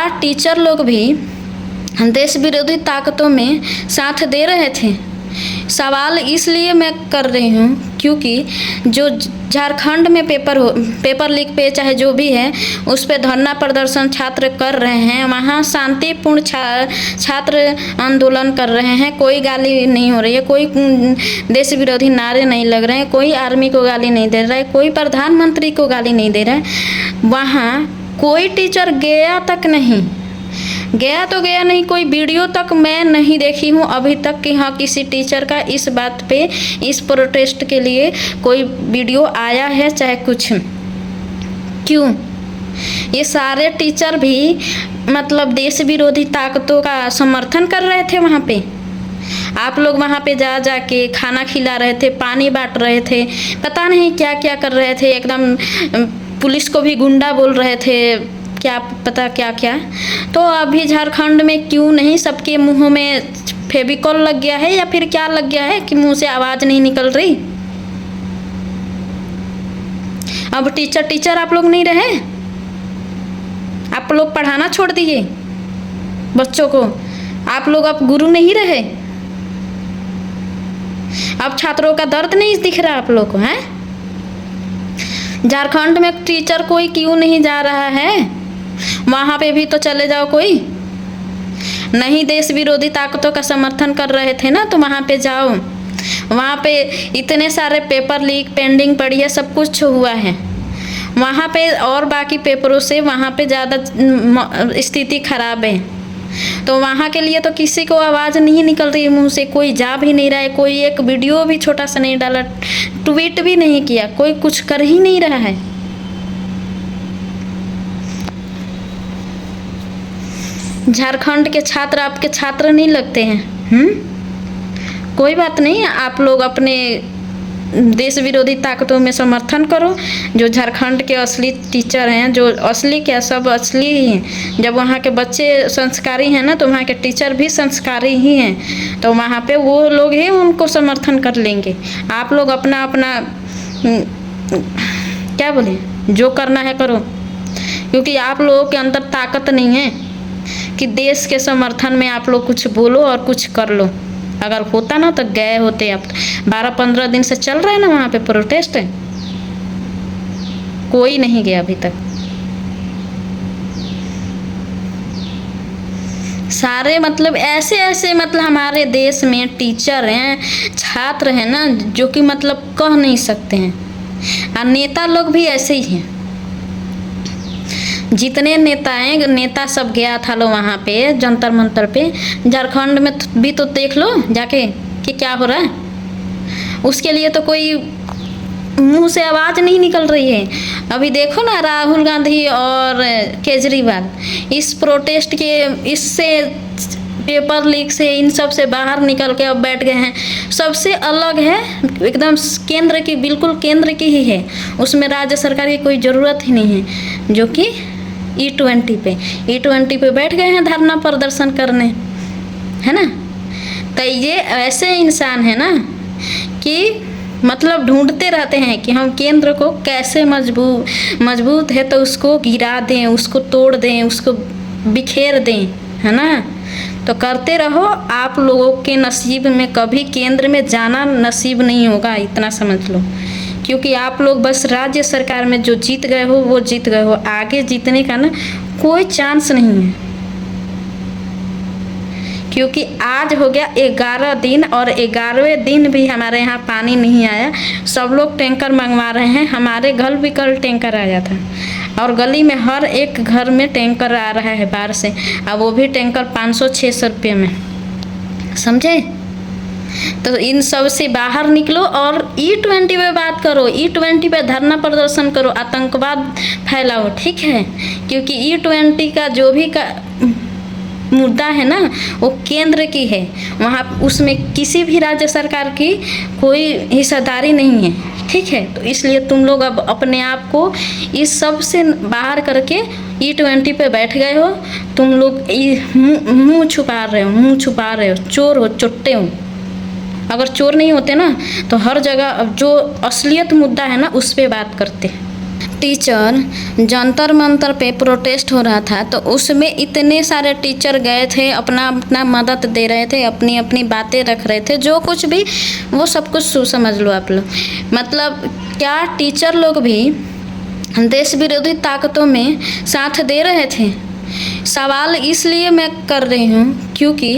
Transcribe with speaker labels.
Speaker 1: क्या टीचर लोग भी देश विरोधी ताकतों में साथ दे रहे थे? सवाल इसलिए मैं कर रही हूँ क्योंकि जो झारखंड में पेपर लीक पे चाहे जो भी है उस पे धरना प्रदर्शन छात्र कर रहे हैं, वहाँ शांतिपूर्ण छात्र आंदोलन कर रहे हैं, कोई गाली नहीं हो रही है, कोई देश विरोधी नारे नहीं लग रहे हैं, कोई आर्मी को गाली नहीं दे रहा है, कोई प्रधानमंत्री को गाली नहीं दे रहा है। वहाँ कोई टीचर गया तक नहीं, गया तो गया नहीं, कोई वीडियो तक मैं नहीं देखी हूँ अभी तक कि हाँ किसी टीचर का इस बात पे, इस प्रोटेस्ट के लिए कोई वीडियो आया है चाहे कुछ। क्यों? ये सारे टीचर भी मतलब देश विरोधी ताकतों का समर्थन कर रहे थे वहाँ पे। आप लोग वहाँ पे जा के खाना खिला रहे थे, पानी बांट रहे थे, पता नहीं क्या क्या कर रहे थे, एकदम पुलिस को भी गुंडा बोल रहे थे, क्या पता क्या क्या। तो अभी झारखंड में क्यों नहीं, सबके मुंहों में फेविकॉल लग गया है या फिर क्या लग गया है कि मुंह से आवाज़ नहीं निकल रही। अब टीचर आप लोग नहीं रहे, आप लोग पढ़ाना छोड़ दिए बच्चों को, आप लोग अब गुरु नहीं रहे, अब छात्रों का दर्द नहीं दिख रहा आप लोग को है। झारखंड में टीचर कोई क्यों नहीं जा रहा है? वहाँ पे भी तो चले जाओ, कोई नहीं देश विरोधी ताकतों का समर्थन कर रहे थे ना, तो वहाँ पे जाओ। वहाँ पे इतने सारे पेपर लीक पेंडिंग पड़ी है, सब कुछ हुआ है वहाँ पे, और बाकी पेपरों से वहाँ पे ज़्यादा स्थिति खराब है। तो वहाँ के लिए तो किसी को आवाज़ नहीं निकल रही मुंह से, कोई जा भी नहीं रहा है, कोई एक वीडियो भी छोटा सा नहीं डाला, ट्वीट भी नहीं किया, कोई कुछ कर ही नहीं रहा है। झारखंड के छात्र आपके छात्र नहीं लगते हैं? कोई बात नहीं, आप लोग अपने देश विरोधी ताकतों में समर्थन करो। जो झारखंड के असली टीचर हैं, जो असली क्या सब असली ही हैं, जब वहाँ के बच्चे संस्कारी हैं ना तो वहाँ के टीचर भी संस्कारी ही हैं, तो वहाँ पे वो लोग ही उनको समर्थन कर लेंगे। आप लोग अपना अपना क्या बोले, जो करना है करो, क्योंकि आप लोगों के अंदर ताकत नहीं है कि देश के समर्थन में आप लोग कुछ बोलो और कुछ कर लो। अगर होता ना तो गए होते। अब 12-15 दिन से चल रहा है ना वहाँ पे प्रोटेस्ट है, कोई नहीं गया अभी तक। सारे मतलब ऐसे मतलब हमारे देश में टीचर हैं, छात्र हैं ना, जो कि मतलब कह नहीं सकते हैं। और नेता लोग भी ऐसे ही हैं, जितने नेता सब गया था लो वहाँ पे जंतर मंतर पे। झारखंड में भी तो देख लो जाके कि क्या हो रहा है, उसके लिए तो कोई मुंह से आवाज़ नहीं निकल रही है। अभी देखो ना राहुल गांधी और केजरीवाल इस प्रोटेस्ट के, इससे पेपर लीक से, इन सब से बाहर निकल के अब बैठ गए हैं। सबसे अलग है एकदम, केंद्र की, बिल्कुल केंद्र की ही है, उसमें राज्य सरकार की कोई ज़रूरत ही नहीं है। जो कि E20 पे बैठ गए हैं धरना प्रदर्शन करने, है ना। तो ये ऐसे इंसान है ना कि मतलब ढूंढते रहते हैं कि हम केंद्र को कैसे मजबूत है तो उसको गिरा दें, उसको तोड़ दें, उसको बिखेर दें, है ना। तो करते रहो, आप लोगों के नसीब में कभी केंद्र में जाना नसीब नहीं होगा, इतना समझ लो। क्योंकि आप लोग बस राज्य सरकार में जो जीत गए हो वो जीत गए हो, आगे जीतने का ना कोई चांस नहीं है। क्योंकि आज हो गया 11 दिन और 11वें दिन भी हमारे यहाँ पानी नहीं आया। सब लोग टैंकर मंगवा रहे हैं, हमारे घर भी कल टैंकर आया था, और गली में हर एक घर में टैंकर आ रहा है बाहर से, और वो भी टैंकर 500-600 रुपये में, समझे। तो इन सब से बाहर निकलो और E20 पे बात करो, E20 पे धरना प्रदर्शन करो, आतंकवाद फैलाओ, ठीक है। क्योंकि E20 का जो भी मुद्दा है ना वो केंद्र की है, वहाँ उसमें किसी भी राज्य सरकार की कोई हिस्सेदारी नहीं है, ठीक है। तो इसलिए तुम लोग अब अपने आप को इस सब से बाहर करके E20 पे बैठ गए हो। तुम लोग मुँह छुपा रहे हो, चोर हो, चुट्टे हो। अगर चोर नहीं होते ना तो हर जगह जो असलियत मुद्दा है ना उस पर बात करते। टीचर जंतर मंतर पे प्रोटेस्ट हो रहा था, तो उसमें इतने सारे टीचर गए थे, अपना अपना मदद दे रहे थे, अपनी अपनी बातें रख रहे थे, जो कुछ भी वो सब कुछ समझ लो आप लोग। मतलब क्या टीचर लोग भी देश विरोधी ताकतों में साथ दे रहे थे? सवाल इसलिए मैं कर रही हूँ क्योंकि